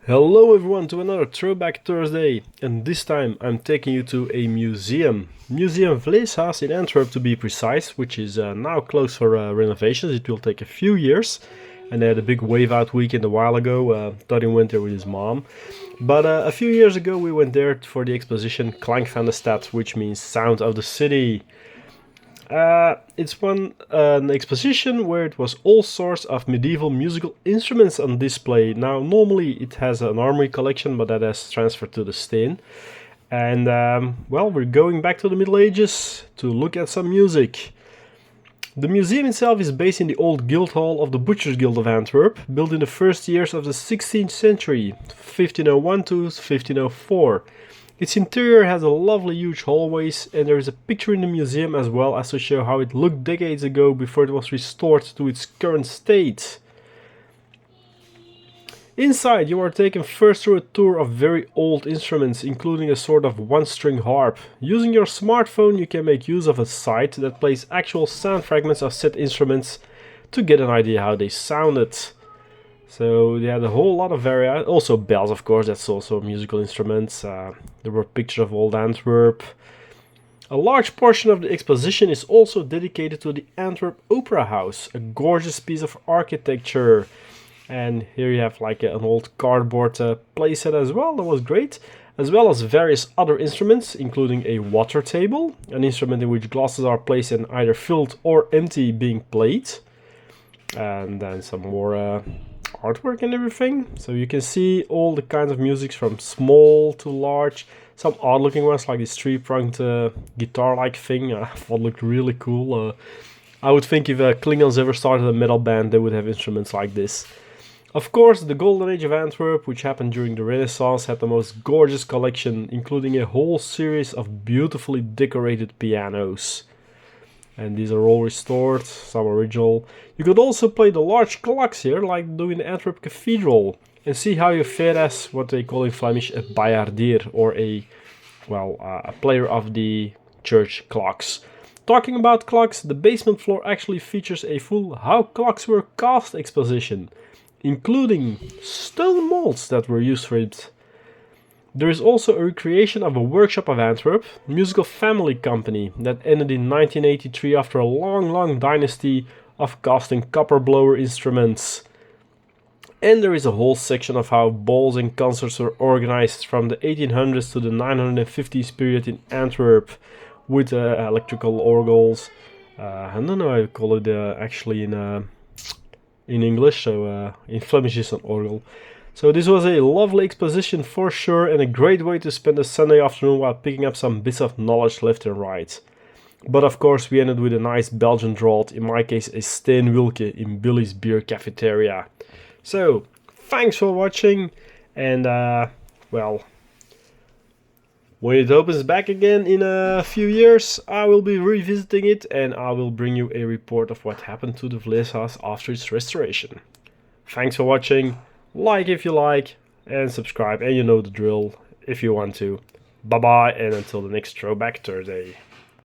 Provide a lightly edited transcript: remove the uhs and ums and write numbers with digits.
Hello everyone to another Throwback Thursday, and this time I'm taking you to a museum. Museum Vleeshuys in Antwerp to be precise, which is now closed for renovations. It will take a few years, and they had a big wave out weekend a while ago, Todd went there with his mom. But a few years ago we went there for the exposition Klank van de Stad, which means Sound of the City. It's an exposition where it was all sorts of medieval musical instruments on display. Now, normally it has an armory collection, but that has transferred to the Stad. And, well, we're going back to the Middle Ages to look at some music. The museum itself is based in the old guild hall of the Butchers Guild of Antwerp, built in the first years of the 16th century, 1501 to 1504. Its interior has a lovely huge hallways, and there is a picture in the museum as well as to show how it looked decades ago before it was restored to its current state. Inside you are taken first through a tour of very old instruments, including a sort of one-string harp. Using your smartphone you can make use of a site that plays actual sound fragments of said instruments to get an idea how they sounded. So they had a whole lot of variety. Also bells, of course, that's also musical instruments. There were pictures of old Antwerp. A large portion of the exposition is also dedicated to the Antwerp Opera House, a gorgeous piece of architecture. And here you have like an old cardboard playset as well, that was great. As well as various other instruments, including a water table, an instrument in which glasses are placed and either filled or empty being played. And then some more artwork and everything, so you can see all the kinds of music from small to large. Some odd looking ones like this three-pronged guitar like thing. I thought looked really cool. I would think if Klingons ever started a metal band they would have instruments like this. Of course, the Golden Age of Antwerp, which happened during the Renaissance, had the most gorgeous collection, including a whole series of beautifully decorated pianos. And these are all restored, some original. You could also play the large clocks here, like doing the Antwerp Cathedral, and see how you fare as what they call in Flemish a bajardier, or a player of the church clocks. Talking about clocks, the basement floor actually features a full How Clocks Were Cast exposition, including stone molds that were used for it. There is also a recreation of a workshop of Antwerp, musical family company, that ended in 1983 after a long dynasty of casting copper blower instruments. And there is a whole section of how balls and concerts were organized from the 1800s to the 950s period in Antwerp, with electrical orgels. I don't know how you call it actually in English, so in Flemish it's an orgel. So this was a lovely exposition for sure, and a great way to spend a Sunday afternoon while picking up some bits of knowledge left and right. But of course we ended with a nice Belgian draught, in my case a Steen Wilke in Billy's Beer Cafeteria. So, thanks for watching, and well, when it opens back again in a few years, I will be revisiting it, and I will bring you a report of what happened to the Vleeshuys after its restoration. Thanks for watching. Like if you like, and subscribe, and you know the drill if you want to. Bye bye, and until the next Throwback Thursday.